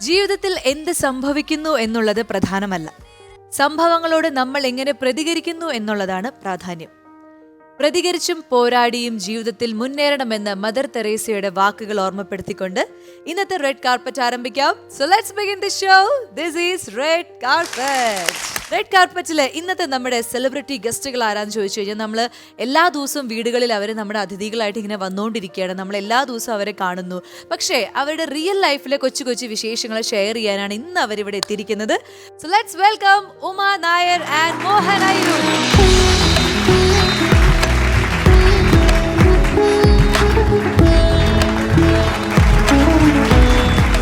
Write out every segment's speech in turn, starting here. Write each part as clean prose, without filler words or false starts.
ജീവിതത്തിൽ എന്ത് സംഭവിക്കുന്നു എന്നുള്ളത് പ്രധാനമല്ല, സംഭവങ്ങളോട് നമ്മൾ എങ്ങനെ പ്രതികരിക്കുന്നു എന്നുള്ളതാണ് പ്രാധാന്യം. പ്രതികരിച്ചും പോരാടിയും ജീവിതത്തിൽ മുന്നേറണമെന്ന് മദർ തെരേസയുടെ വാക്കുകൾ ഓർമ്മപ്പെടുത്തിക്കൊണ്ട് ഇന്നത്തെ റെഡ് കാർപ്പറ്റ് ആരംഭിക്കാം. So let's begin the show. This is red carpet. Red കാർപ്പറ്റില് ഇന്നത്തെ നമ്മുടെ സെലിബ്രിറ്റി ഗസ്റ്റുകൾ ആരാന്ന് ചോദിച്ചു കഴിഞ്ഞാൽ നമ്മൾ എല്ലാ ദിവസവും വീടുകളിൽ അവർ നമ്മുടെ അതിഥികളായിട്ട് ഇങ്ങനെ വന്നുകൊണ്ടിരിക്കുകയാണ്. നമ്മൾ എല്ലാ ദിവസവും അവരെ കാണുന്നു. പക്ഷേ അവരുടെ റിയൽ ലൈഫിലെ കൊച്ചു കൊച്ചു വിശേഷങ്ങൾ ഷെയർ ചെയ്യാനാണ് ഇന്ന് അവരിവിടെ എത്തിയിരിക്കുന്നത്. So let's welcome Uma Nair and Mohan Ayyur.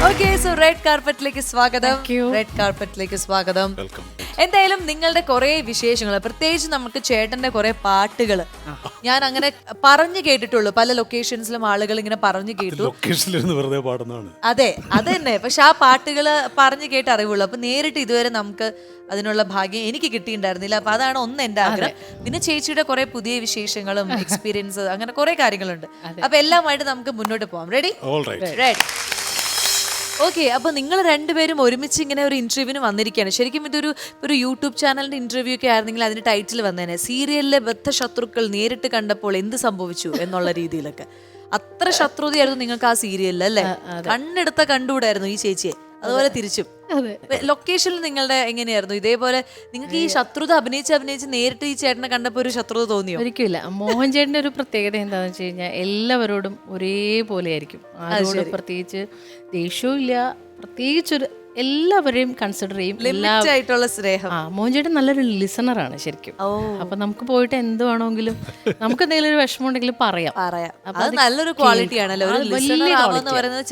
Okay, so red കാർപ്പറ്റിലേക്ക് സ്വാഗതം. റെഡ് കാർപ്പറ്റിലേക്ക് സ്വാഗതം. എന്തായാലും നിങ്ങളുടെ കുറെ വിശേഷങ്ങൾ, പ്രത്യേകിച്ച് നമുക്ക് ചേട്ടന്റെ കുറെ പാട്ടുകൾ ഞാൻ അങ്ങനെ പറഞ്ഞു കേട്ടിട്ടുള്ളൂ. പല ലൊക്കേഷൻസിലും ആളുകൾ ഇങ്ങനെ പറഞ്ഞു കേട്ടു. അതെ, അത് തന്നെ. പക്ഷെ ആ പാട്ടുകൾ പറഞ്ഞു കേട്ട് അറിവുള്ളൂ. അപ്പൊ നേരിട്ട് ഇതുവരെ നമുക്ക് അതിനുള്ള ഭാഗ്യം എനിക്ക് കിട്ടിയിട്ടുണ്ടായിരുന്നില്ല. അപ്പൊ അതാണ് ഒന്ന് എന്റെ ആഗ്രഹം. പിന്നെ ചേച്ചിയുടെ കുറെ പുതിയ വിശേഷങ്ങളും എക്സ്പീരിയൻസ്, അങ്ങനെ കുറെ കാര്യങ്ങളുണ്ട്. അപ്പൊ എല്ലാമായിട്ട് നമുക്ക് മുന്നോട്ട് പോവാം. റെഡി? റെഡി. ഓക്കെ, അപ്പൊ നിങ്ങൾ രണ്ടുപേരും ഒരുമിച്ച് ഇങ്ങനെ ഒരു ഇന്റർവ്യൂവിന് വന്നിരിക്കുകയാണ്. ശരിക്കും ഒരു യൂട്യൂബ് ചാനലിന്റെ ഇന്റർവ്യൂ ഒക്കെ ആയിരുന്നെങ്കിൽ അതിന്റെ ടൈറ്റിൽ വന്നേനെ സീരിയലിലെ ബദ്ധശത്രുക്കൾ നേരിട്ട് കണ്ടപ്പോൾ എന്ത് സംഭവിച്ചു എന്നുള്ള രീതിയിലൊക്കെ. അത്ര ശത്രുതയായിരുന്നു നിങ്ങൾക്ക് ആ സീരിയലിൽ, അല്ലേ? കണ്ണെടുത്ത കണ്ടുകൂടായിരുന്നു ഈ ചേച്ചിയെ. അതുപോലെ തിരിച്ചും ലൊക്കേഷനിൽ നിങ്ങളുടെ എങ്ങനെയായിരുന്നു? ഇതേപോലെ നിങ്ങൾക്ക് ഈ ശത്രുത അഭിനയിച്ച് നേരിട്ട് ഈ ചേട്ടനെ കണ്ടപ്പോൾ ഒരു ശത്രുത തോന്നിയോ? ഒരിക്കലില്ല. മോഹൻ ചേട്ടൻ്റെ ഒരു പ്രത്യേകത എന്താണെന്ന് വെച്ച് കഴിഞ്ഞാൽ എല്ലാവരോടും ഒരേപോലെ ആയിരിക്കും. ആരോടും പ്രത്യേകിച്ച് ദേഷ്യവും ഇല്ല. പ്രത്യേകിച്ചൊരു എല്ലാവരെയും കൺസിഡർ ചെയ്യും. ആയിട്ടുള്ള സ്നേഹം. മോഹൻ ചേട്ടൻ നല്ലൊരു ലിസണറാണ് ശരിക്കും. അപ്പൊ നമുക്ക് പോയിട്ട് എന്ത് വേണമെങ്കിലും നമുക്ക് എന്തെങ്കിലും ഒരു വിഷമം ഉണ്ടെങ്കിൽ പറയാം. അത് നല്ലൊരു ക്വാളിറ്റി ആണല്ലോ.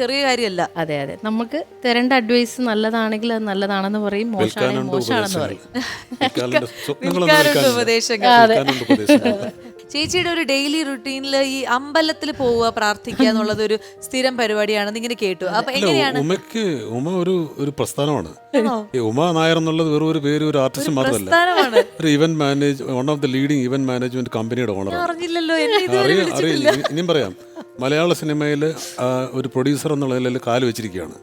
ചെറിയ കാര്യമല്ല. അതെ അതെ, നമുക്ക് തരേണ്ട അഡ്വൈസ് നല്ലതാണെങ്കിൽ അത് നല്ലതാണെന്ന് പറയും, മോശമാണെങ്കിൽ മോശമാണെന്ന് പറയും. ഉപദേശങ്ങൾ. ചേച്ചിയുടെ ഒരു ഡെയിലി റുട്ടീനിൽ ഈ അമ്പലത്തിൽ പോവുക, പ്രാർത്ഥിക്കുക എന്നുള്ളത് ഒരു സ്ഥിരം പരിപാടിയാണെന്ന് ഇങ്ങനെ കേട്ടു. അപ്പൊ എങ്ങനെയാണ്? ഉമ ഒരു പ്രസ്ഥാനമാണ്. ഉമ നായർ എന്നുള്ളത് വെറും ഒരു പേര്, ഒരു ആർട്ടിസ്റ്റ് മാത്രമല്ല, ഒരു event one of the leading event management കമ്പനിയുടെ ഓണറാണ്. ഇനിയും പറയാം, മലയാള സിനിമയിൽ ഒരു പ്രൊഡ്യൂസർ എന്നുള്ള നിലയിൽ കാല് വെച്ചിരിക്കുകയാണ്.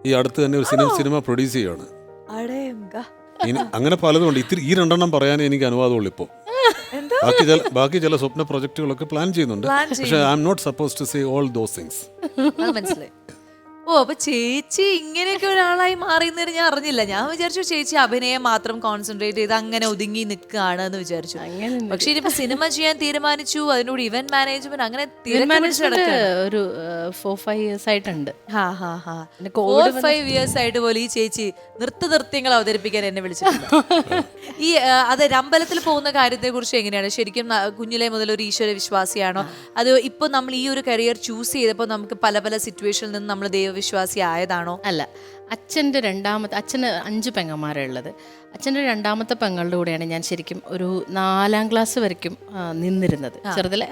ഈ അടുത്ത് തന്നെ ഒരു സിനിമ പ്രൊഡ്യൂസ് ചെയ്യുകയാണ്. അങ്ങനെ പലതുകൊണ്ട് ഈ രണ്ടെണ്ണം പറയാനേ എനിക്ക് അനുവാദമുള്ളൂ. ഇപ്പോൾ ബാക്കി ചില സ്വപ്ന പ്രൊജക്ടുകളൊക്കെ പ്ലാൻ ചെയ്യുന്നുണ്ട്. പക്ഷെ I am not supposed to say all those things. മനസ്സിലായി. ഓ, അപ്പൊ ചേച്ചി ഇങ്ങനെയൊക്കെ ഒരാളായി മാറിയെന്ന് ഞാൻ അറിഞ്ഞില്ല. ഞാൻ വിചാരിച്ചു ചേച്ചി അഭിനയം മാത്രം കോൺസെൻട്രേറ്റ് ചെയ്ത് അങ്ങനെ ഒതുങ്ങി നിൽക്കുകയാണ് എന്ന് വിചാരിച്ചു. പക്ഷെ ഇനിയിപ്പോ സിനിമ ചെയ്യാൻ തീരുമാനിച്ചു, അതിനോട് ഇവന്റ് മാനേജ്മെന്റ് അങ്ങനെ ഒരു 4-5 years ആയിട്ടുണ്ട്. 4-5 years ആയിട്ട് പോലും ഈ ചേച്ചി നൃത്യങ്ങൾ അവതരിപ്പിക്കാൻ എന്നെ വിളിച്ചിട്ടുണ്ട്. ഈ അതൊരു അമ്പലത്തിൽ പോകുന്ന കാര്യത്തെ കുറിച്ച് എങ്ങനെയാണ്? ശരിക്കും കുഞ്ഞിലെ മുതൽ ഒരു ഈശ്വര വിശ്വാസിയാണോ? അത് ഇപ്പൊ നമ്മൾ ഈ ഒരു കരിയർ ചൂസ് ചെയ്തപ്പോൾ നമുക്ക് പല പല സിറ്റുവേഷനിൽ നിന്ന് നമ്മൾ ദൈവവിശ്വാസി ആയതാണോ? അല്ല, അച്ഛന് 5 പെങ്ങന്മാരുള്ളത്. അച്ഛൻ്റെ 2ാമത്തെ പെങ്ങളുടെ കൂടെയാണ് ഞാൻ ശരിക്കും ഒരു 4ാം ക്ലാസ് വരയ്ക്കും നിന്നിരുന്നത്. ചെറുതിലെ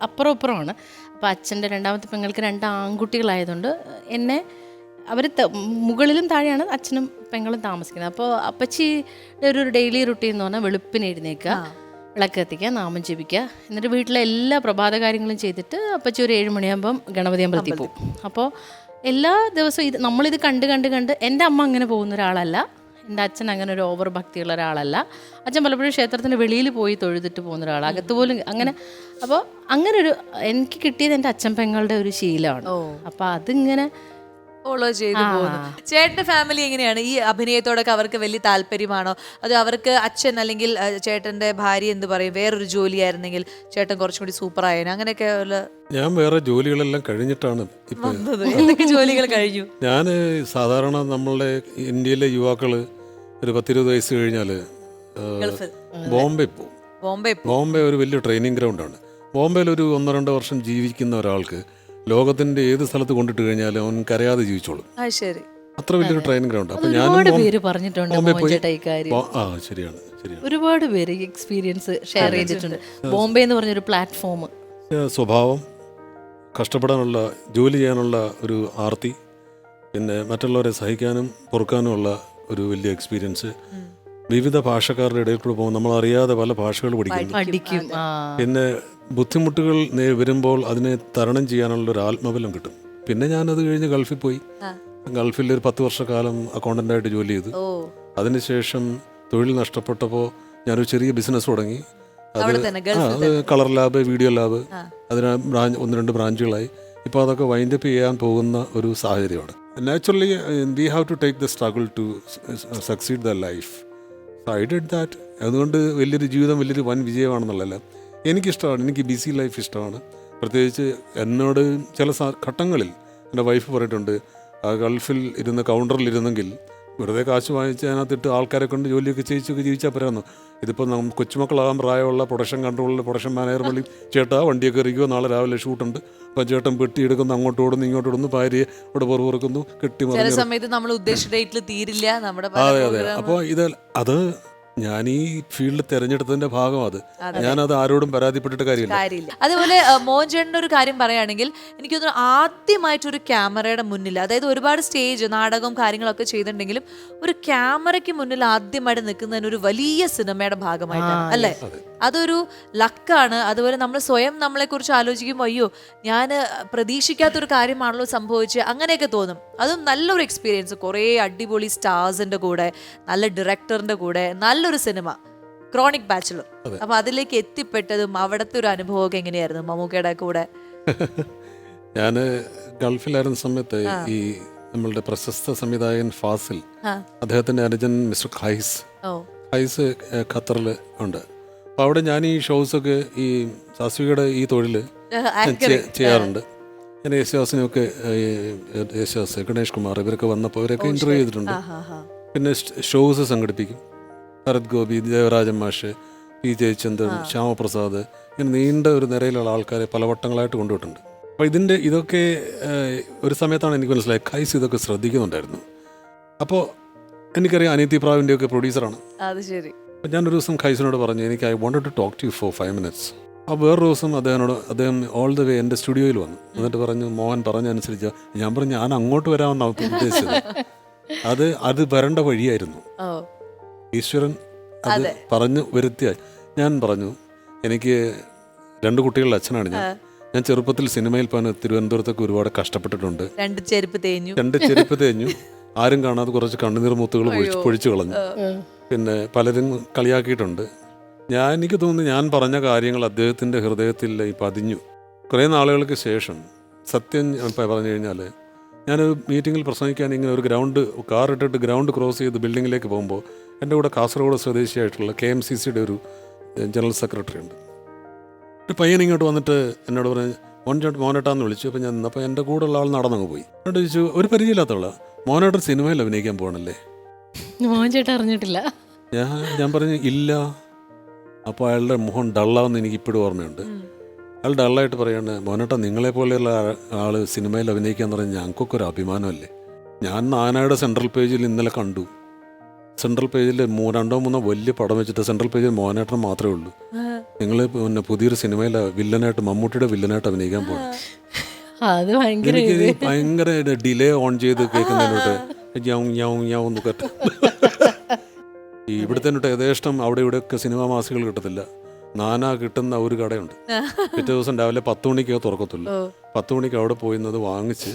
അപ്പുറം ഇപ്പുറമാണ്. അപ്പോൾ അച്ഛൻ്റെ 2ാമത്തെ പെങ്ങൾക്ക് 2 ആൺകുട്ടികളായതുകൊണ്ട് എന്നെ അവർ മുകളിലും താഴെയാണ് അച്ഛനും പെങ്ങളും താമസിക്കുന്നത്. അപ്പോൾ അപ്പച്ചിയുടെ ഒരു ഡെയിലി റുട്ടീൻ എന്ന് പറഞ്ഞാൽ വെളുപ്പിന് എഴുന്നേൽക്കുക, വിളക്ക് കത്തിക്കുക, നാമം ജപിക്കുക, എന്നിട്ട് വീട്ടിലെ എല്ലാ പ്രഭാത കാര്യങ്ങളും ചെയ്തിട്ട് അപ്പച്ചി ഒരു 7 മണിയാകുമ്പം ഗണപതി അമ്പലത്തിൽ പോകും. അപ്പോൾ എല്ലാ ദിവസവും നമ്മളിത് കണ്ട് എൻ്റെ അമ്മ അങ്ങനെ പോകുന്ന ഒരാളല്ല, എൻ്റെ അച്ഛൻ അങ്ങനെ ഒരു ഓവർ ഭക്തിയുള്ള ഒരാളല്ല. അച്ഛൻ പലപ്പോഴും ക്ഷേത്രത്തിൻ്റെ വെളിയിൽ പോയി തൊഴുതിട്ട് പോകുന്ന ഒരാൾ, അകത്ത് പോലും അങ്ങനെ. അപ്പോൾ അങ്ങനെ ഒരു എനിക്ക് കിട്ടിയത് എൻ്റെ അച്ഛൻ പെങ്ങളുടെ ഒരു ശീലമാണ്. അപ്പോൾ അതിങ്ങനെ ഫോളോ ചെയ്തു പോകുന്നു. ചേട്ടന്റെ ഫാമിലി എങ്ങനെയാണ്? ഈ അഭിനയത്തോടൊക്കെ അവർക്ക് വലിയ താല്പര്യമാണോ? അത് അവർക്ക് അച്ഛൻ അല്ലെങ്കിൽ ചേട്ടന്റെ ഭാര്യ എന്ത് പറയും, വേറൊരു ജോലിയായിരുന്നെങ്കിൽ ചേട്ടൻ കുറച്ചും കൂടി സൂപ്പർ ആയേനെ, അങ്ങനെയൊക്കെ? ഞാൻ വേറെ ജോലികളെല്ലാം കഴിഞ്ഞിട്ടാണ് എന്തൊക്കെ ജോലികൾ കഴിഞ്ഞു? ഞാൻ സാധാരണ നമ്മളുടെ ഇന്ത്യയിലെ യുവാക്കള് ഒരു 10-20 വയസ്സ് കഴിഞ്ഞാൽ ബോംബെ പോകും. ബോംബെ ഒരു വലിയ ട്രെയിനിങ് ഗ്രൗണ്ടാണ്. ബോംബെയിൽ ഒരു 1-2 വർഷം ജീവിക്കുന്ന ഒരാൾക്ക് ലോകത്തിന്റെ ഏത് സ്ഥലത്ത് കൊണ്ടിട്ട് കഴിഞ്ഞാലും അവൻ കരയാതെ ജീവിച്ചോളും. അത്ര വലിയൊരു ട്രെയിനിങ് ഗ്രൗണ്ട്. അപ്പൊ ശരിയാണ്, ഒരുപാട് പേര് എക്സ്പീരിയൻസ് ഷെയർ ചെയ്തിട്ടുണ്ട്. ബോംബെ എന്ന് പറഞ്ഞൊരു പ്ലാറ്റ്ഫോം, സ്വഭാവം, കഷ്ടപ്പെടാനുള്ള, ജോലി ചെയ്യാനുള്ള ഒരു ആർത്തി, പിന്നെ മറ്റുള്ളവരെ സഹിക്കാനും പൊറുക്കാനുമുള്ള ഒരു വലിയ എക്സ്പീരിയൻസ്. വിവിധ ഭാഷക്കാരുടെ ഇടയിൽ കൂടെ പോകുമ്പോൾ നമ്മൾ അറിയാതെ പല ഭാഷകൾ പഠിക്കും. പിന്നെ ബുദ്ധിമുട്ടുകൾ വരുമ്പോൾ അതിനെ തരണം ചെയ്യാനുള്ള ഒരു ആത്മബലം കിട്ടും. പിന്നെ ഞാനത് കഴിഞ്ഞ് ഗൾഫിൽ പോയി. ഗൾഫിൽ ഒരു 10 വർഷക്കാലം അക്കൗണ്ടൻ്റായിട്ട് ജോലി ചെയ്തു. അതിനുശേഷം തൊഴിൽ നഷ്ടപ്പെട്ടപ്പോൾ ഞാനൊരു ചെറിയ ബിസിനസ് തുടങ്ങി. അത് കളർ ലാബ്, വീഡിയോ ലാബ്, അതിന് 1-2 ബ്രാഞ്ചുകളായി. ഇപ്പോൾ അതൊക്കെ വൈൻഡപ്പ് ചെയ്യാൻ പോകുന്ന ഒരു സാഹചര്യമാണ്. Naturally we have to take the struggle to succeed the life. So I did that. അതുകൊണ്ട് വലിയൊരു ജീവിതം വലിയൊരു വൻ വിജയമാണെന്നുള്ളതല്ല. എനിക്കിഷ്ടമാണ്, എനിക്ക് ബിസി ലൈഫ് ഇഷ്ടമാണ്. പ്രത്യേകിച്ച് എന്നോട് ചില ഘട്ടങ്ങളിൽ എൻ്റെ വൈഫ് പറഞ്ഞിട്ടുണ്ട്, ഗൾഫിൽ ഇരുന്ന് കൗണ്ടറിൽ ഇരുന്നെങ്കിൽ വെറുതെ കാശ് വാങ്ങിച്ച് അതിനകത്തിട്ട് ആൾക്കാരെ കൊണ്ട് ജോലിയൊക്കെ ചെയ്യിച്ചൊക്കെ ജീവിച്ചാൽ പറയാമെന്നു. ഇതിപ്പോൾ കൊച്ചുമക്കളാകാൻ പ്രായമുള്ള പ്രൊഡക്ഷൻ കൺട്രോളിൽ പ്രൊഡക്ഷൻ മാനേജർ വിളി, ചേട്ടാ വണ്ടിയൊക്കെ ഇറങ്ങിയോ, നാളെ രാവിലെ ഷൂട്ടുണ്ട്. അപ്പം ചേട്ടൻ പെട്ടി എടുക്കുന്നു, അങ്ങോട്ട് ഓടുന്നു, ഇങ്ങോട്ട് ഓടുന്നു, ഭാര്യയെ ഇവിടെ പുറകുറക്കുന്നു, കെട്ടി മറിഞ്ഞു. സമയത്ത് നമ്മൾ ഉദ്ദേശിച്ച ഡേറ്റിൽ തീരില്ല നമ്മുടെ. അതെ അതെ. അപ്പോൾ അത് ഞാൻ ഈ ഫീൽഡ് തിരഞ്ഞെടുത്തതിന്റെ ഭാഗം. ഞാനത് ആരോടും പരാതിപ്പെട്ടിട്ട് കാര്യമില്ല. അതുപോലെ മോഹൻ ചേട്ടൻ്റെ ഒരു കാര്യം പറയുകയാണെങ്കിൽ എനിക്ക് തോന്നുന്നു ആദ്യമായിട്ടൊരു ക്യാമറയുടെ മുന്നിൽ, അതായത് ഒരുപാട് സ്റ്റേജ് നാടകവും കാര്യങ്ങളൊക്കെ ചെയ്തിട്ടുണ്ടെങ്കിലും ഒരു ക്യാമറയ്ക്ക് മുന്നിൽ ആദ്യമായിട്ട് നിൽക്കുന്നതിന് ഒരു വലിയ സിനിമയുടെ ഭാഗമായിട്ടാണ് അല്ലേ? അതൊരു ലക്കാണ്. അതുപോലെ നമ്മൾ സ്വയം നമ്മളെ കുറിച്ച് ആലോചിക്കുമ്പോൾ അയ്യോ ഞാൻ പ്രതീക്ഷിക്കാത്തൊരു കാര്യമാണല്ലോ സംഭവിച്ചത്, അങ്ങനെയൊക്കെ തോന്നും. അതും നല്ലൊരു എക്സ്പീരിയൻസ്. കുറേ അടിപൊളി സ്റ്റാർസിന്റെ കൂടെ, നല്ല ഡയറക്ടറിന്റെ കൂടെ നല്ലൊരു സിനിമ ക്രോണിക് ബാച്ചിലർ. അപ്പൊ അതിലേക്ക് എത്തിപ്പെട്ടതും അവിടുത്തെ ഒരു അനുഭവമൊക്കെ എങ്ങനെയായിരുന്നു മമ്മൂക്കയുടെ കൂടെ? ഞാൻ ഗൾഫിലായിരുന്ന സമയത്ത് ഈ നമ്മളുടെ പ്രശസ്ത സംവിധായകൻ ഫാസിൽ, അദ്ദേഹത്തിന്റെ അനുജൻ മിസ്റ്റർ ഖൈസ് ഖത്തറിൽ ഉണ്ട്. അപ്പോൾ അവിടെ ഞാൻ ഈ ഷോസൊക്കെ ഈ സാസ്വികയുടെ ഈ തൊഴിൽ ചെയ്യാറുണ്ട്. ഞാൻ യേശുദാസിനെയൊക്കെ, യേശുദാസ്, ഗണേഷ് കുമാർ, ഇവരൊക്കെ വന്നപ്പോൾ ഇവരൊക്കെ ഇൻ്റർവ്യൂ ചെയ്തിട്ടുണ്ട്. പിന്നെ ഷോസ് സംഘടിപ്പിക്കും. ഭരത് ഗോപി, ദേവരാജൻ മാഷ്, പി ജയചന്ദ്രൻ, ശ്യാമപ്രസാദ്, ഇങ്ങനെ നീണ്ട ഒരു നിരയിലുള്ള ആൾക്കാരെ പലവട്ടങ്ങളായിട്ട് കൊണ്ടുപോയിട്ടുണ്ട്. അപ്പോൾ ഇതൊക്കെ ഒരു സമയത്താണ് എനിക്ക് മനസ്സിലായത് ഖൈസ് ഇതൊക്കെ ശ്രദ്ധിക്കുന്നുണ്ടായിരുന്നു. അപ്പോൾ എനിക്കറിയാം അനിയത്തി പ്രാവിൻ്റെയൊക്കെ പ്രൊഡ്യൂസറാണ്. അപ്പം ഞാനൊരു ദിവസം ഖൈസിനോട് പറഞ്ഞു, എനിക്ക് I wanted to talk to you for 5 minutes. അപ്പോൾ വേറൊരു ദിവസം അദ്ദേഹം ഓൾ ദ വേ എൻ്റെ സ്റ്റുഡിയോയിൽ വന്നു. എന്നിട്ട് പറഞ്ഞു, മോഹൻ പറഞ്ഞനുസരിച്ച്. ഞാൻ പറഞ്ഞു, ഞാൻ അങ്ങോട്ട് വരാമെന്നാണ് ഉദ്ദേശിച്ചത്. അത് വരേണ്ട വഴിയായിരുന്നു. ഈശ്വരൻ അത് പറഞ്ഞു വരുത്തിയ. ഞാൻ പറഞ്ഞു, എനിക്ക് 2 കുട്ടികളുടെ അച്ഛനാണ് ഞാൻ ചെറുപ്പത്തിൽ സിനിമയിൽ പോകാൻ തിരുവനന്തപുരത്തൊക്കെ ഒരുപാട് കഷ്ടപ്പെട്ടിട്ടുണ്ട്. 2 ചെരുപ്പ് തേഞ്ഞു, ആരും കാണാതെ കുറച്ച് കണ്ണുനീർ മുത്തുകൾ പൊഴിച്ചു കളഞ്ഞു. പിന്നെ പലരും കളിയാക്കിയിട്ടുണ്ട്. എനിക്ക് തോന്നുന്നു ഞാൻ പറഞ്ഞ കാര്യങ്ങൾ അദ്ദേഹത്തിൻ്റെ ഹൃദയത്തിൽ പതിഞ്ഞു. കുറേ നാളുകൾക്ക് ശേഷം സത്യം പറഞ്ഞു കഴിഞ്ഞാൽ, ഞാനൊരു മീറ്റിങ്ങിൽ പ്രസംഗിക്കാൻ ഇങ്ങനെ ഒരു കാർ ഇട്ടിട്ട് ഗ്രൗണ്ട് ക്രോസ് ചെയ്ത് ബിൽഡിങ്ങിലേക്ക് പോകുമ്പോൾ എൻ്റെ കൂടെ കാസർഗോഡ് സ്വദേശിയായിട്ടുള്ള KMCCയുടെ ഒരു ജനറൽ സെക്രട്ടറി ഉണ്ട്. ഒരു പയ്യൻ ഇങ്ങോട്ട് വന്നിട്ട് എന്നോട് പറഞ്ഞു, മോനേട്ടാന്ന് വിളിച്ചു. അപ്പോൾ ഞാൻ നിന്നപ്പോൾ എൻ്റെ കൂടെ ഉള്ള ആൾ നടന്നങ്ങ് പോയി. എന്നോട് ചോദിച്ചു, ഒരു പരിചയമില്ലാത്തവള, മോനേട്ടൻ സിനിമയിൽ അഭിനയിക്കാൻ പോകണല്ലേ? മോഹൻ ചേട്ടൻ അറിഞ്ഞിട്ടില്ല. ഞാൻ പറഞ്ഞു ഇല്ല. അപ്പോൾ അയാളുടെ മുഖം ഡള്ളാവെന്ന് എനിക്ക് ഇപ്പോഴും ഓർമ്മയുണ്ട്. അയാൾ ഡള്ളായിട്ട് പറയാണ്, മോനേട്ടാ നിങ്ങളെ പോലെയുള്ള ആള് സിനിമയിൽ അഭിനയിക്കാന്ന് പറഞ്ഞാൽ ഞങ്ങൾക്കൊക്കെ ഒരു അഭിമാനമല്ലേ. ഞാൻ നാനായുടെ സെൻട്രൽ പേജിൽ ഇന്നലെ കണ്ടു. സെൻട്രൽ പേജിൽ 2-3 വലിയ പടം വെച്ചിട്ട് സെൻട്രൽ പേജിൽ മോഹനേട്ടൻ മാത്രമേ ഉള്ളൂ. നിങ്ങൾ പിന്നെ പുതിയൊരു സിനിമയിൽ വില്ലനായിട്ട്, മമ്മൂട്ടിയുടെ വില്ലനായിട്ട് അഭിനയിക്കാൻ പോകും. എനിക്ക് ഭയങ്കര ഡിലേ ഓൺ ചെയ്ത് കേൾക്കുന്നതിനോട്ട് ഇവിടുത്തെ യഥേഷ്ടം അവിടെ ഇവിടെയൊക്കെ സിനിമാ മാസികൾ കിട്ടത്തില്ല. നാനാ കിട്ടുന്ന ഒരു കടയുണ്ട്. പിറ്റേ ദിവസം രാവിലെ 10 മണിക്കോ തുറക്കത്തുള്ളൂ. 10 മണിക്ക് അവിടെ പോയിന്നത് വാങ്ങിച്ച്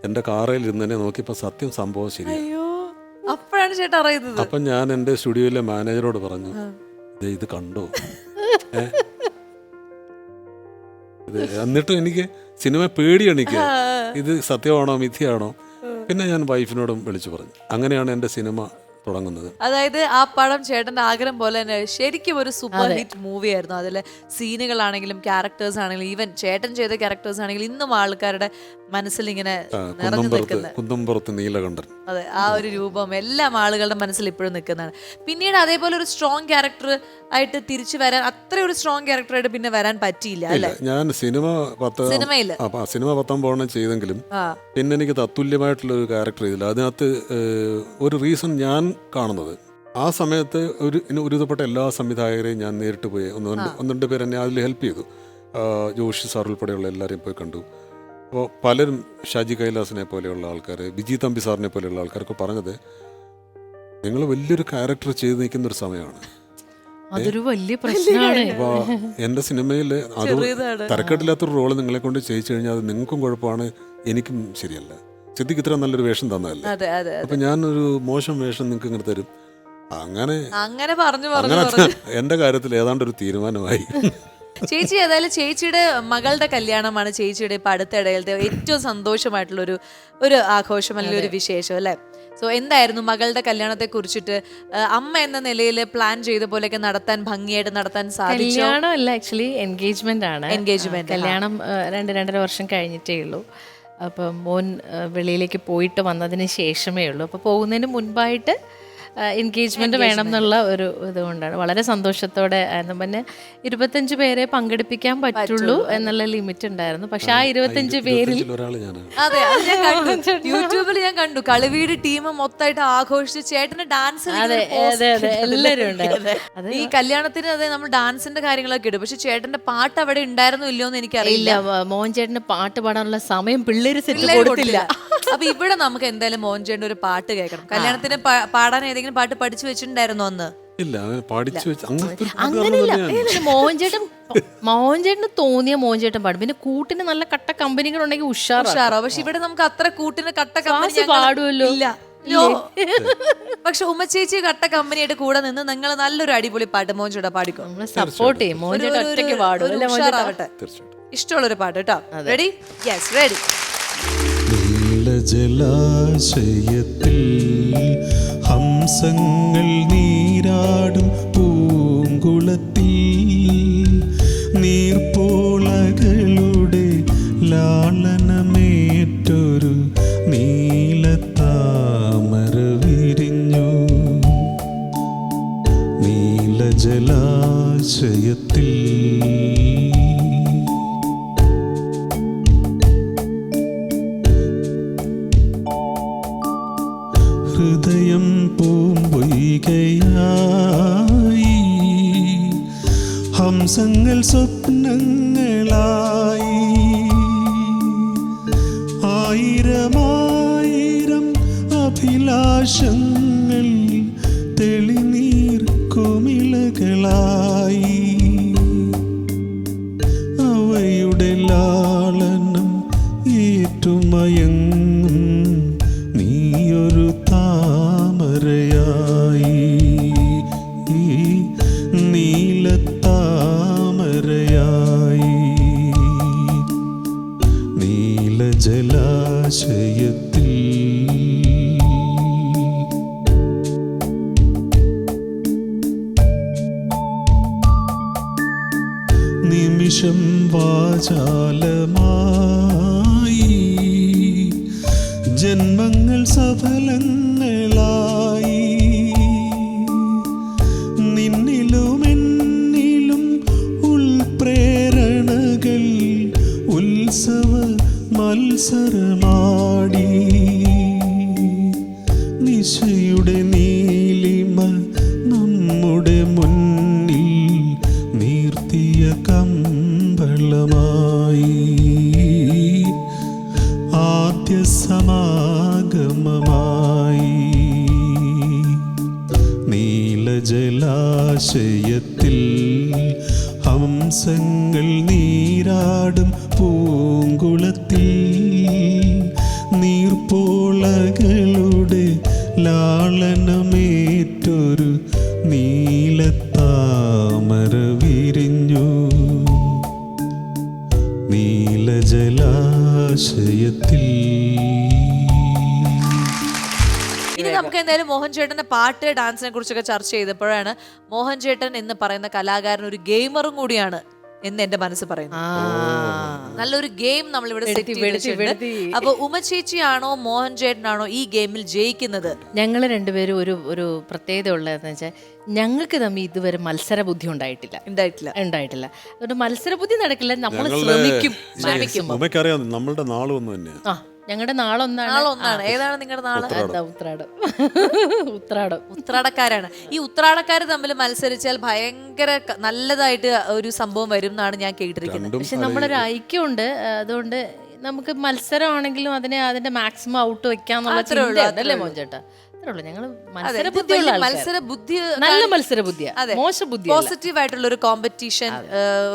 എൻ്റെ കാറയിൽ ഇരുന്നെ നോക്കിയപ്പോൾ സത്യം സംഭവം ശരിയാണ്. അപ്പം ഞാൻ എൻ്റെ സ്റ്റുഡിയോയിലെ മാനേജറോട് പറഞ്ഞു, ഇത് കണ്ടോ? എന്നിട്ടും എനിക്ക് സിനിമ പേടിയാണ്. എനിക്ക് ഇത് സത്യമാണോ മിഥ്യയാണോ? പിന്നെ ഞാൻ വൈഫിനോടും വിളിച്ചു പറഞ്ഞു. അങ്ങനെയാണ് എൻ്റെ സിനിമ തുടങ്ങുന്നത്. അതായത് ആ പടം ചേട്ടന്റെ ആഗ്രഹം പോലെ തന്നെ ശരിക്കും ഒരു സൂപ്പർ ഹിറ്റ് മൂവി ആയിരുന്നു. അതിലെ സീനുകളാണെങ്കിലും ക്യാരക്ടേഴ്സ് ആണെങ്കിലും ഈവൻ ചേട്ടൻ ചെയ്ത ക്യാരക്ടേഴ്സ് ആണെങ്കിലും ഇന്നും ആൾക്കാരുടെ മനസ്സിൽ ഇങ്ങനെ നിറഞ്ഞു നിൽക്കുന്നത്. കുന്നംപുറത്ത് നീലകണ്ഠൻ, അതെ, ആ ഒരു രൂപം എല്ലാം ആളുകളുടെ മനസ്സിൽ ഇപ്പോഴും നിൽക്കുന്നതാണ്. പിന്നീട് അതേപോലെ ഒരു സ്ട്രോങ് ക്യാരക്ടർ ആയിട്ട് തിരിച്ചു വരാൻ, അത്ര ഒരു സ്ട്രോങ് ക്യാരക്ടറായിട്ട് പിന്നെ വരാൻ പറ്റിയില്ല അല്ലേ? ഞാൻ സിനിമ 19 ചെയ്തെങ്കിലും പിന്നെ എനിക്ക് തത്തുല്യമായിട്ടുള്ള ഒരു ക്യാരക്ടർ ചെയ്തില്ല. അതിനകത്ത് ഒരു റീസൺ ഞാൻ കാണുന്നത്, ആ സമയത്ത് ഒരുവിധപ്പെട്ട എല്ലാ സംവിധായകരെയും ഞാൻ നേരിട്ട് പോയി. ഒന്ന് രണ്ട് പേര് എന്നെ അതിൽ ഹെൽപ്പ് ചെയ്തു. ജോഷി സാർ ഉൾപ്പെടെയുള്ള എല്ലാവരെയും പോയി കണ്ടു. അപ്പോൾ പലരും, ഷാജി കൈലാസിനെ പോലെയുള്ള ആൾക്കാർ, വിജി തമ്പി സാറിനെ പോലെയുള്ള ആൾക്കാർക്ക് പറഞ്ഞത്, നിങ്ങൾ വലിയൊരു ക്യാരക്ടർ ചെയ്ത് നിൽക്കുന്ന ഒരു സമയമാണ്. അതൊരു വലിയ പ്രശ്നമാണ്. അപ്പോൾ എൻ്റെ സിനിമയിൽ അത് തരക്കെട്ടില്ലാത്തൊരു റോള് നിങ്ങളെ കൊണ്ട് ചെയ്യിച്ചു കഴിഞ്ഞാൽ അത് നിങ്ങൾക്കും കുഴപ്പമാണ്, എനിക്കും ശരിയല്ല. സിദ്ദിഖ് ഇത്ര നല്ലൊരു വേഷം തന്നതല്ലേ, അതെ അതെ അപ്പൊ ഞാനൊരു മോശം വേഷം നിങ്ങൾക്ക് ഇങ്ങനെ തരും. അങ്ങനെ അങ്ങനെ പറഞ്ഞു എന്റെ കാര്യത്തിൽ ഏതാണ്ട് ഒരു തീരുമാനമായി. ചേച്ചി ഏതായാലും ചേച്ചിയുടെ മകളുടെ കല്യാണമാണ് ചേച്ചിയുടെ ഇപ്പൊ അടുത്തിടയിലത്തെ ഏറ്റവും സന്തോഷമായിട്ടുള്ള ഒരു ആഘോഷം അല്ലെങ്കിൽ ഒരു വിശേഷം അല്ലെ. സോ എന്തായിരുന്നു മകളുടെ കല്യാണത്തെ കുറിച്ചിട്ട് അമ്മ എന്ന നിലയിൽ പ്ലാൻ ചെയ്ത പോലെയൊക്കെ നടത്താൻ ഭംഗിയായിട്ട് നടത്താൻ സാധിച്ചു? കല്യാണം അല്ല, ആക്ച്വലി എൻഗേജ്മെന്റ് ആണ്. Engagement, കല്യാണം 2-2.5 വർഷം കഴിഞ്ഞിട്ടേ ഉള്ളൂ. അപ്പം മോൻ വെളിയിലേക്ക് പോയിട്ട് വന്നതിന് ശേഷമേ ഉള്ളൂ. അപ്പോൾ പോകുന്നതിന് മുൻപായിട്ട് എൻഗേജ്മെന്റ് വേണം എന്നുള്ള ഒരു ഇതുകൊണ്ടാണ് വളരെ സന്തോഷത്തോടെ. പിന്നെ 25 പേരെ പങ്കെടുപ്പിക്കാൻ പറ്റുള്ളൂ എന്നുള്ള ലിമിറ്റ് ഉണ്ടായിരുന്നു. പക്ഷെ ആ 25 പേരിൽ അതെ അത് ഞാൻ കണ്ടു, യൂട്യൂബിൽ ഞാൻ കണ്ടു. കളിവീട് ടീം മൊത്തമായിട്ട് ആഘോഷിച്ച് ചേട്ടന് ഡാൻസ് എല്ലാവരും ഉണ്ടായിരുന്നു. ഈ കല്യാണത്തിന് അതെ നമ്മൾ ഡാൻസിന്റെ കാര്യങ്ങളൊക്കെ ഇടും. പക്ഷെ ചേട്ടന്റെ പാട്ട് അവിടെ ഉണ്ടായിരുന്നോ ഇല്ലയോ എന്ന് എനിക്കറിയില്ല. മോഹൻ ചേട്ടന് പാട്ട് പാടാനുള്ള സമയം പിള്ളേര് സെറ്റ് കൊടുത്തില്ല. അപ്പൊ ഇവിടെ നമുക്ക് എന്തായാലും മോഹൻ ചേട്ടൻ ഒരു പാട്ട് കേൾക്കണം. കല്യാണത്തിന് പാടാൻ ഏതെങ്കിലും പാട്ട് പഠിച്ചു വെച്ചിട്ടുണ്ടായിരുന്നോ അന്ന്? ഇല്ല, പഠിച്ചു വെച്ച് അങ്ങനെയില്ല. മോഹൻ ചേട്ടന് തോന്നിയ മോഹൻ ചേട്ടൻ പാടും. പിന്നെ കൂട്ടിന് നല്ല കട്ട കമ്പനികളുണ്ടെങ്കിൽ ഉഷാറോ. പക്ഷെ ഇവിടെ നമുക്ക് അത്ര കൂട്ടിന് കട്ട കമ്പനി പാടുമല്ലോ. ഇല്ല. പക്ഷെ ഉമ്മച്ചേച്ചി കട്ട കമ്പനിയായിട്ട് കൂടെ നിന്ന് നിങ്ങൾ നല്ലൊരു അടിപൊളി പാട്ട് മോഹൻ ചേട്ടാ പാടിക്കോ. സപ്പോർട്ട് ചെയ്യും. മോഹൻ ചേട്ടൻ ഒറ്റയ്ക്ക് പാടും. ഉഷാറാവട്ടെ. ഇഷ്ടമുള്ളൊരു പാട്ട് കേട്ടോ. റെഡി? Yes, ready. ജലാശയത്തിൽ ഹംസങ്ങൾ നീരാടും പൂങ്കുളത്തിൽ നീർപ്പോളകളുടെ ലാളനമേറ്റൊരു നീലത്താമര വിരിഞ്ഞു. നീലജലാശയത്തിൽ ഹൃദയം പൂമ്പൊയ്കയായി ഹംസങ്ങൾ സ്വപ്നങ്ങളായി. 1000 അഭിലാഷങ്ങൾ തെളിനീർ കുമിളകളായി. അവയുടെ ലാളനം ഏറ്റുമയങ്ങും നീയൊരു താമരയായി, നീലത്താമരയായി. നീലജലാശയത്തിൽ നിമിഷം വാചാലമായി ജന്മങ്ങൾ സഫലങ്ങളായി. നിന്നിലും എന്നിലും ഉൾപ്രേരണകൾ ഉത്സവ മത്സരമാടി. നിശയുടെ നീലിമ നമ്മുടെ മുന്നിൽ നീർത്തിയ കമ്പളമായി. ആദ്യ സമാഗമമായി. നീലജലാശയത്തിൽ ഹംസങ്ങൾ നീരാടും പൂങ്കുളത്തിൽ നീർപ്പോളകളുടെ ലാളനമേറ്റൊരു നീലത്താമര വിരിഞ്ഞു. നീലജലാശയത്തിൽ. ഇനി നമുക്ക് എന്തായാലും മോഹൻ ചേട്ടന്റെ പാട്ട് ഡാൻസിനെ കുറിച്ചൊക്കെ ചർച്ച ചെയ്തപ്പോഴാണ് മോഹൻ ചേട്ടൻ എന്ന് പറയുന്ന കലാകാരൻ ഒരു ഗെയിമറും കൂടിയാണ് എന്ന് എന്റെ മനസ്സ് പറയുന്നു. നല്ലൊരു ഗെയിം നമ്മൾ ഇവിടെ സെറ്റ് ചെയ്തിട്ടുണ്ട്. അപ്പൊ ഉമ്മച്ചേച്ചിയാണോ മോഹൻ ചേട്ടനാണോ ഈ ഗെയിമിൽ ജയിക്കുന്നത്? ഞങ്ങൾ രണ്ടുപേരും ഒരു പ്രത്യേകത ഉള്ളതെന്ന് വെച്ചാൽ ഞങ്ങൾക്ക് തമ്മിൽ ഇതുവരെ മത്സര ബുദ്ധി ഉണ്ടായിട്ടില്ല. അതുകൊണ്ട് മത്സര ബുദ്ധി നടക്കില്ല. നമ്മൾ ശ്രമിക്കും. അറിയാം നമ്മളുടെ നാളും ഒന്ന് തന്നെയാണ്. ഞങ്ങളുടെ നാളൊന്നാണ്. ഏതാണ് നിങ്ങളുടെ നാള്? ഉത്രാടക്കാരാണ്. ഈ ഉത്രാടക്കാര് തമ്മിൽ മത്സരിച്ചാൽ ഭയങ്കര നല്ലതായിട്ട് ഒരു സംഭവം വരും എന്നാണ് ഞാൻ കേട്ടിരിക്കുന്നത്. പക്ഷെ നമ്മളൊരു ഐക്യമുണ്ട്. അതുകൊണ്ട് നമുക്ക് മത്സരമാണെങ്കിലും അതിന്റെ മാക്സിമം ഔട്ട് വെക്കാന്നുള്ള അത്രേ ഉള്ളൂ, ചിന്തയുണ്ടല്ലേ മോഞ്ചേട്ടാ? അത്രേ ഉള്ളൂ. ഞങ്ങള് മത്സര ഇത് ബുദ്ധിയുള്ള വലിയ ആൾക്കാര്. മത്സര ബുദ്ധി, നല്ല മത്സര ബുദ്ധിയാ, മോശം ബുദ്ധി. പോസിറ്റീവ് ആയിട്ടുള്ള ഒരു കോമ്പറ്റീഷൻ,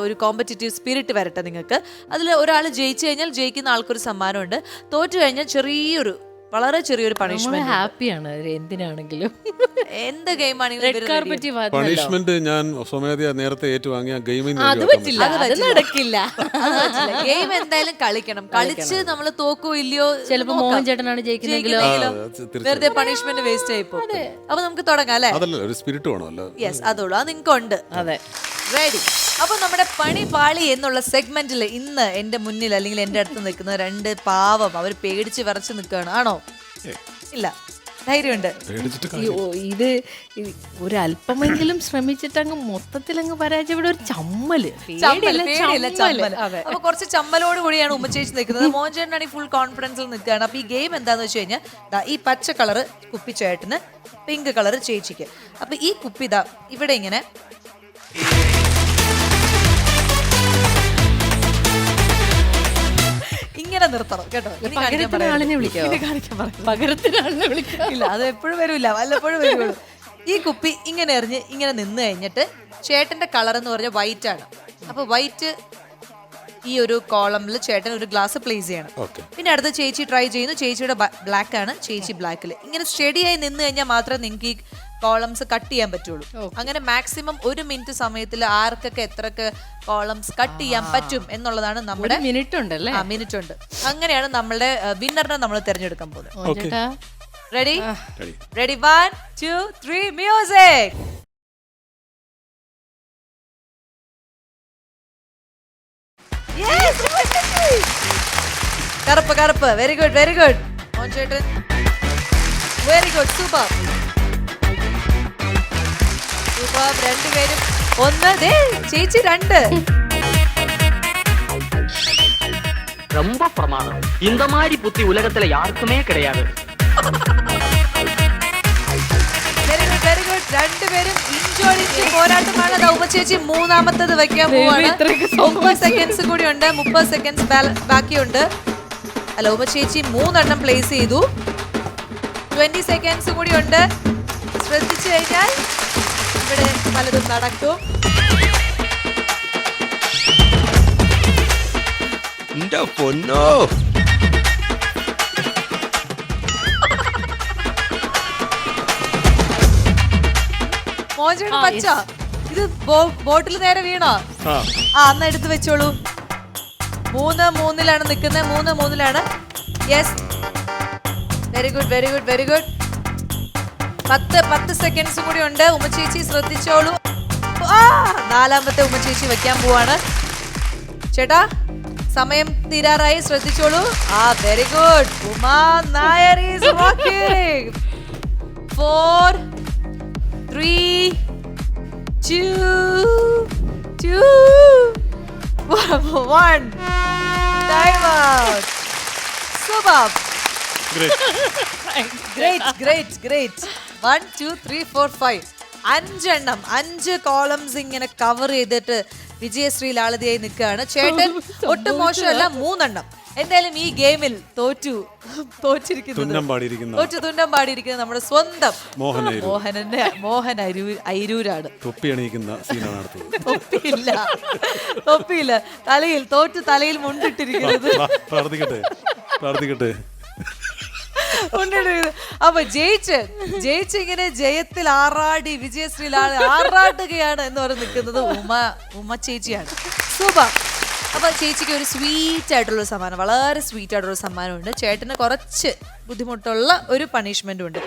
ഒരു കോമ്പറ്റീറ്റീവ് സ്പിരിറ്റ് വരട്ടെ നിങ്ങൾക്ക്. അതിൽ ഒരാൾ ജയിച്ചു കഴിഞ്ഞാൽ ജയിക്കുന്ന ആൾക്കൊരു സമ്മാനമുണ്ട്, തോറ്റു കഴിഞ്ഞാൽ ചെറിയൊരു വളരെ ചെറിയൊരു പണിഷ്മെന്റ്. ഹാപ്പിയാണ് എന്തിനാണെങ്കിലും. എന്ത് ഗെയിമാണെങ്കിലും പണിഷ്മെന്റ് ഞാൻ സ്വമേധയാ നേരത്തെ ഏറ്റുവാങ്ങിയ ഗെയിമിൽ അത് പറ്റില്ല, അത് നടക്കില്ല. ഗെയിം എന്തായാലും കളിക്കണം. കളിച്ച് നമ്മൾ തോക്കോ ഇല്ലയോ, ചിലപ്പോ മോഹൻ ചേട്ടനാണ് ജയിക്കുന്നെങ്കിലോ വെറുതെ പണിഷ്മെന്റ് വേസ്റ്റ് ആയിപ്പോ. അപ്പൊ നമുക്ക് തുടങ്ങാം അല്ലേ? അതല്ല, ഒരു സ്പിരിറ്റ് വേണമല്ലോ. യെസ്, അതുള്ളൂ, അത് നിങ്ങൾക്ക് ഉണ്ട്. അതെ, റെഡി. അപ്പൊ നമ്മുടെ പണി പാളി എന്നുള്ള സെഗ്മെന്റിൽ ഇന്ന് എന്റെ മുന്നിൽ അല്ലെങ്കിൽ എന്റെ അടുത്ത് നിൽക്കുന്ന രണ്ട് പാവം, അവർ പേടിച്ച് വിറച്ച് നിൽക്കുകയാണ്. ആണോ? ഇല്ല, ധൈര്യമുണ്ട്. ഇത് ഒരല്പമെങ്കിലും ശ്രമിച്ചിട്ട് അങ്ങ് മൊത്തത്തിൽ അങ്ങ് പരാജയം. ഒരു ചമ്മല്, അപ്പൊ കുറച്ച് ചമ്മലോട് കൂടിയാണ് ഉമ്മച്ചേച്ചി നിൽക്കുന്നത്. മോഹൻചേട്ടനാണ് ഫുൾ കോൺഫിഡൻസിൽ നിൽക്കുകയാണ്. അപ്പൊ ഈ ഗെയിം എന്താന്ന് വെച്ച് കഴിഞ്ഞാൽ, ഈ പച്ച കളറ് കുപ്പി ചേട്ടന്, പിങ്ക് കളറ് ചേച്ചിക്ക്. അപ്പൊ ഈ കുപ്പി ഇതാ ഇവിടെ ഇങ്ങനെ ഇങ്ങനെ നിർത്തണം കേട്ടോ. പകരത്തിനാളിനെ വിളിക്കാം. ഇല്ല, അത് എപ്പോഴും വരില്ല, വല്ലപ്പോഴും വരുള്ളൂ. ഈ കുപ്പി ഇങ്ങനെ എറിഞ്ഞ് ഇങ്ങനെ നിന്ന് കഴിഞ്ഞിട്ട് ചേട്ടന്റെ കളർ എന്ന് പറഞ്ഞാൽ വൈറ്റ് ആണ്. അപ്പൊ വൈറ്റ് ഈ ഒരു കോളമിൽ ചേട്ടൻ ഒരു ഗ്ലാസ് പ്ലേസ് ചെയ്യണം. പിന്നെ അടുത്ത ചേച്ചി ട്രൈ ചെയ്യുന്നു, ചേച്ചിയുടെ ബ്ലാക്ക് ആണ്, ചേച്ചി ബ്ലാക്കിൽ. ഇങ്ങനെ സ്റ്റഡിയായി നിന്ന് കഴിഞ്ഞാൽ മാത്രമേ നിങ്ങൾക്ക് ഈ കോളംസ് കട്ട് ചെയ്യാൻ പറ്റുള്ളൂ. അങ്ങനെ മാക്സിമം 1 മിനിറ്റ് സമയത്തിൽ ആർക്കൊക്കെ എത്രയൊക്കെ കോളംസ് കട്ട് ചെയ്യാൻ പറ്റും എന്നുള്ളതാണ് നമ്മുടെ മിനിറ്റ് ഉണ്ടല്ലേ? മിനിറ്റ് ഉണ്ട്. അങ്ങനെയാണ് നമ്മളുടെ വിന്നറിനെ നമ്മൾ തിരഞ്ഞെടുക്കാൻ പോകുന്നത്. റെഡി? Ready, 1 2 3 music. കറുപ്പ് കറുപ്പ്, വെരി ഗുഡ് വെരി ഗുഡ്. മോൻചേട്ടൻ വെരി ഗുഡ്, സൂപ്പർ സൂപ്പർ. രണ്ടുപേരും 1, ചേച്ചി 2. ரொம்ப பிரமாதம். இந்த மாதிரி புத்தி உலகத்துல யாருக்குமே கிடையாது. Very good very good. രണ്ടുപേരും ഇഞ്ചോടിഞ്ച് പോരാട്ടമാണ്. ഉമ്മച്ചേച്ചി മൂന്നാമത്തത് വെക്കാൻ പോവാണ്. 30 സെക്കൻഡ്സ് കൂടി ഉണ്ട്, 30 സെക്കൻഡ്സ് ബാക്കിയുണ്ട്. അല്ല, ഉമ്മച്ചേച്ചി 3 എണ്ണം പ്ലേസ് ചെയ്തു. 20 സെക്കൻഡ്സ് കൂടി ഉണ്ട്. ശ്രദ്ധിച്ചു കഴിഞ്ഞാൽ ഇവിടെ പലതും നടക്കും. പൊന്നോ, മോചനം പച്ച, ഇത് ബോട്ടിൽ നേരെ വീണോ? അന്ന് എടുത്ത് വെച്ചോളൂ. 3-3 നിൽക്കുന്നത്, 3-3. Yes, very good very good very good. 10 seconds കൂടി ഉണ്ട്. ഉമ്മച്ചേച്ചി ശ്രദ്ധിച്ചോളൂ. നാലാമത്തെ ഉമ്മച്ചേച്ചി വെക്കാൻ പോവാണ്. ചേട്ടാ, സമയം തീരാറായി, ശ്രദ്ധിച്ചോളൂ. Very good. Uma Nair is rocking. 4 3 2 1. Time out. Super. Great. 1 2 3 4 5. 5 എണ്ണം, 5 കോളംസ് ഇങ്ങനെ കവർ ചെയ്തിട്ട് വിജയശ്രീ ലാളിതയായി നിൽക്കുകയാണ്. ചേട്ടൻ ഒട്ടും മോശമല്ല, 3 എണ്ണം. എന്തായാലും ഈ ഗെയിമിൽ തുന്നം പാടിയിരിക്കുന്നത് നമ്മുടെ സ്വന്തം മോഹൻ അയിരൂരാണ്. തൊപ്പിയില്ല, തലയിൽ മുണ്ടിട്ടിരിക്കുന്നത്. അപ്പൊ ജയിച്ച് ഇങ്ങനെ ജയത്തിൽ ആറാടി വിജയശ്രീ ആറാട്ടുകയാണ് എന്ന് പറഞ്ഞ് നിൽക്കുന്നത് ഉമ്മ ചേച്ചിയാണ്. സൂപ്പർ. അപ്പൊ ചേച്ചിക്ക് ഒരു സ്വീറ്റ് ആയിട്ടുള്ള സമ്മാനം, വളരെ സ്വീറ്റ് ആയിട്ടുള്ള സമ്മാനമുണ്ട്. ചേട്ടന് കുറച്ച് ബുദ്ധിമുട്ടുള്ള ഒരു പണിഷ്മെന്റും ഉണ്ട്.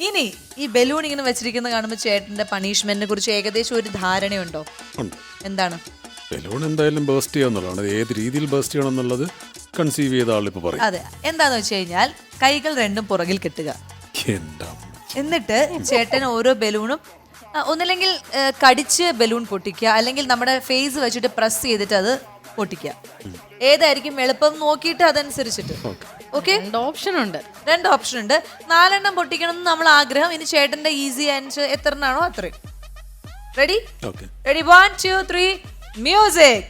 ഇനി ഈ ബലൂൺ ഇങ്ങനെ വെച്ചിരിക്കുന്ന കാണുമ്പോൾ ചേട്ടന്റെ പണിഷ്മെന്റിനെ കുറിച്ച് ഏകദേശം ഒരു ധാരണയുണ്ടോ? എന്താണ്? ബലൂൺ എന്തായാലും ബേസ്റ്റ് ചെയ്യാന്നുള്ളതാണ്. ഏത് രീതിയിൽ ബേസ്റ്റ് ചെയ്യണം എന്നുള്ളത് കൺസീവ് ചെയ്ത ആളിപ്പോ പറയും. അതെ, എന്താന്ന് വെച്ച് കഴിഞ്ഞാൽ കൈകൾ രണ്ടും പുറകിൽ കെട്ടുക. എന്നിട്ട് ചേട്ടൻ ഓരോ ബലൂണും ഒന്നില്ലെങ്കിൽ കടിച്ച് ബലൂൺ പൊട്ടിക്കുക, അല്ലെങ്കിൽ നമ്മുടെ ഫേസ് വെച്ചിട്ട് പ്രസ് ചെയ്തിട്ട് അത് പൊട്ടിക്കുക. ഏതായിരിക്കും എളുപ്പം നോക്കിയിട്ട് അതനുസരിച്ചിട്ട്. ഓക്കെ, 2 ഓപ്ഷൻ ഉണ്ട്. 2 ഓപ്ഷൻ ഉണ്ട്. 4 എണ്ണം പൊട്ടിക്കണം എന്ന് നമ്മൾ ആഗ്രഹം. ഇനി ചേട്ടന്റെ ഈസി ആൻസർ എത്ര എണ്ണാണോ അത്രയും. Ready okay ready 1 2 3 music